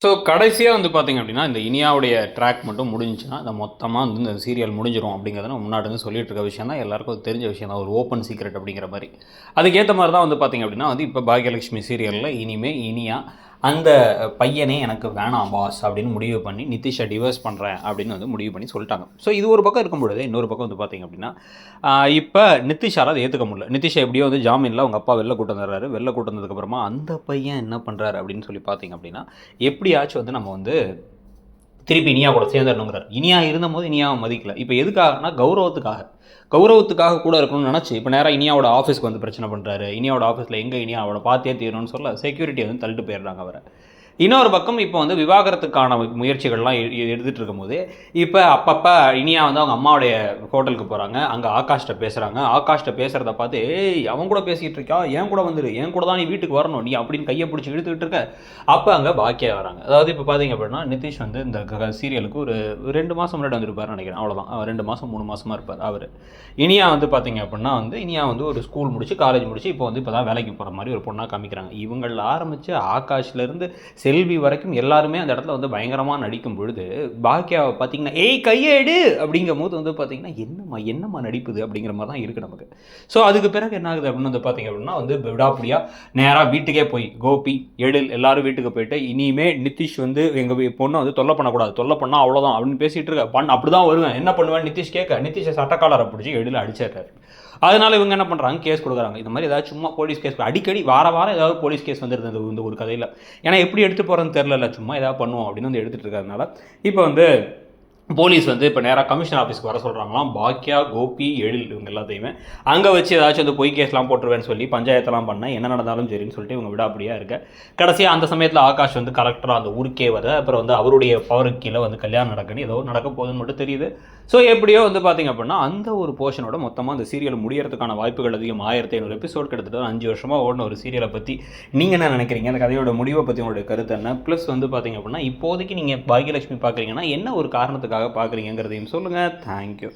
So கடைசியாக வந்து பார்த்தீங்க அப்படின்னா, இந்த இனியாவுடைய ட்ராக் மட்டும் முடிஞ்சுச்சுன்னா, இந்த மொத்தமாக வந்து இந்த சீரியல் முடிஞ்சிரும் அப்படிங்கிறத நான் முன்னாடி இருந்து சொல்லிட்டு இருக்க விஷயம் தான். எல்லாருக்கும் அது தெரிஞ்ச விஷயம் தான். ஒரு ஓப்பன் சீக்ரெட் அப்படிங்கிற மாரி. அதுக்கேத்த மாரி தான் வந்து பார்த்தீங்க அப்படின்னா, வந்து இப்போ பாக்யலட்சுமி சீரியல்ல இனிமே இனியா அந்த பையனே எனக்கு வேணாம் பாஸ் அப்படின்னு முடிவு பண்ணி நிதிஷை டிவோர்ஸ் பண்ணுறேன் அப்படின்னு வந்து முடிவு பண்ணி சொல்லிட்டாங்க. ஸோ இது ஒரு பக்கம் இருக்கும் பொழுது, இன்னொரு பக்கம் வந்து பார்த்தீங்க அப்படின்னா, இப்போ நிதிஷால அதை ஏற்றுக்க முடியல. நிதிஷை எப்படியோ வந்து ஜாமீனில் அவங்க அப்பா வெளில கூட்டு வந்துடுறாரு. வெளில கூட்டு வந்ததுக்கப்புறமா அந்த பையன் என்ன பண்ணுறாரு அப்படின்னு சொல்லி பார்த்தீங்க அப்படின்னா, எப்படியாச்சும் வந்து நம்ம வந்து திருப்பி இனியா கூட சேர்ந்துடணுங்கிறார். இனியா இருந்தபோது இனியாவை மதிக்கல. இப்போ எதுக்காகனா கௌரவத்துக்காக. கௌரவத்துக்காக கூட இருக்கணும்னு நினச்சி இப்போ நேராக இனியாவோட ஆஃபீஸ்க்கு வந்து பிரச்சனை பண்ணுறாரு. இனியாவோட ஆஃபீஸில் எங்கே இனியா அவளை பார்த்தே தீரணும்னு சொல்ல செக்யூரிட்டி வந்து தள்ளிட்டு போயிடுறாங்க அவரை. இன்னொரு பக்கம் இப்போ வந்து விவாகரத்துக்கான முயற்சிகள்லாம் எடுத்துகிட்டு இருக்கும்போது இப்போ அப்பப்போ இனியா வந்து அவங்க அம்மாவுடைய ஹோட்டலுக்கு போகிறாங்க. அங்கே ஆகாஷ்ட பேசுகிறாங்க. ஆகாஷ்ட பேசுகிறத பார்த்து ஏய் அவன் கூட பேசிக்கிட்டு இருக்கா, ஏன் கூட வந்துரு, ஏன் கூட தான் நீ வீட்டுக்கு வரணும் நீ அப்படின்னு கையை பிடிச்சி இழுத்துக்கிட்டு இருக்க. அப்போ அங்கே பாக்கியா வராங்க. அதாவது இப்போ பார்த்தீங்க அப்படின்னா நிதிஷ் வந்து இந்த சீரியலுக்கு ஒரு 2 மாதம் முன்னாடி வந்திருப்பாருன்னு நினைக்கிறேன். அவ்வளோதான் 2 மாதம் 3 மாதமாக இருப்பார் அவர். இனியா வந்து பார்த்தீங்க அப்படின்னா வந்து இனியா வந்து ஒரு ஸ்கூல் முடிச்சு காலேஜ் முடிச்சு இப்போ வந்து இப்போ தான் வேலைக்கு போகிற மாதிரி ஒரு பொண்ணாக காமிக்கிறாங்க. இவங்களில் ஆரம்பித்து ஆகாஷ்லேருந்து செல்வி வரைக்கும் எல்லாருமே அந்த இடத்துல வந்து பயங்கரமாக நடிக்கும் பொழுது பாக்கியாவை பார்த்தீங்கன்னா ஏய் கையை எடு அப்படிங்கும் போது வந்து பார்த்தீங்கன்னா என்னம்மா நடிப்புது அப்படிங்கிற மாதிரி தான் இருக்குது நமக்கு. ஸோ அதுக்கு பிறகு என்ன ஆகுது அப்படின்னு வந்து பார்த்தீங்க அப்படின்னா வந்து விடாப்படியாக நேராக வீட்டுக்கே போய் கோபி எழில் எல்லாரும் வீட்டுக்கு போயிட்டு இனிமே நிதிஷ் வந்து எங்கள் பொண்ணை வந்து தொல்லை பண்ணக்கூடாது, தொல்லை பண்ணால் அவ்வளோதான் அப்படின்னு பேசிகிட்டு இருக்க அப்படி தான் வருவேன், என்ன பண்ணுவேன் நிதிஷ் கேட்க நிதிஷை சட்டக்காலரை பிடிச்சி எழில் அடிச்சிடுறாரு. அதனால இவங்க என்ன பண்ணுறாங்க, கேஸ் கொடுக்குறாங்க. இந்த மாதிரி ஏதாவது சும்மா போலீஸ் கேஸ் அடிக்கடி வாரம் ஏதாவது போலீஸ் கேஸ் வந்துருந்தது இந்த ஒரு கதையில். ஏன்னா எப்படி எடுத்து போகிறேன்னு தெரில, சும்மா ஏதாவது பண்ணுவோம் அப்படின்னு வந்து எடுத்துகிட்டு இருக்கிறதுனால இப்போ வந்து போலீஸ் வந்து இப்போ நேராக கமிஷன் ஆஃபீஸ்க்கு வர சொல்கிறாங்களாம். பாக்கியா கோபி எழில் இவங்க எல்லாத்தையுமே அங்கே வச்சு ஏதாச்சும் வந்து பொய் கேஸ்லாம் போட்டுருவேன்னு சொல்லி பஞ்சாயத்தெல்லாம் பண்ண என்ன நடந்தாலும் சரின்னு சொல்லிட்டு இவங்க விடாப்படியாக இருக்க. கடைசியாக அந்த சமயத்தில் ஆகாஷ் வந்து கலெக்டராக அந்த ஊருக்கே வர, அப்புறம் வந்து அவருடைய பவருக்கு கீழே வந்து கல்யாணம் நடக்கணும் ஏதோ நடக்க போகுதுன்னு மட்டும் தெரியுது. ஸோ எப்படியோ வந்து பார்த்திங்க அப்படின்னா அந்த ஒரு போர்ஷனோட மொத்தமாக அந்த சீரியல் முடியறதுக்கான வாய்ப்புகள் அதிகம். 1500 எபிசோட் கிட்டத்தட்ட 5 வருஷமாக ஓடின ஒரு சீரியலை பற்றி நீங்கள் என்ன நினைக்கிறீங்க, அந்த கதையோட முடிவை பற்றி உங்களுடைய கருத்து என்ன? ப்ளஸ் வந்து பார்த்திங்க அப்படின்னா இப்போதைக்கு நீங்கள் பாக்யலட்சுமி பார்க்குறீங்கன்னா என்ன ஒரு காரணத்துக்காக பார்க்குறீங்கிறதையும் சொல்லுங்கள். தேங்க்யூ.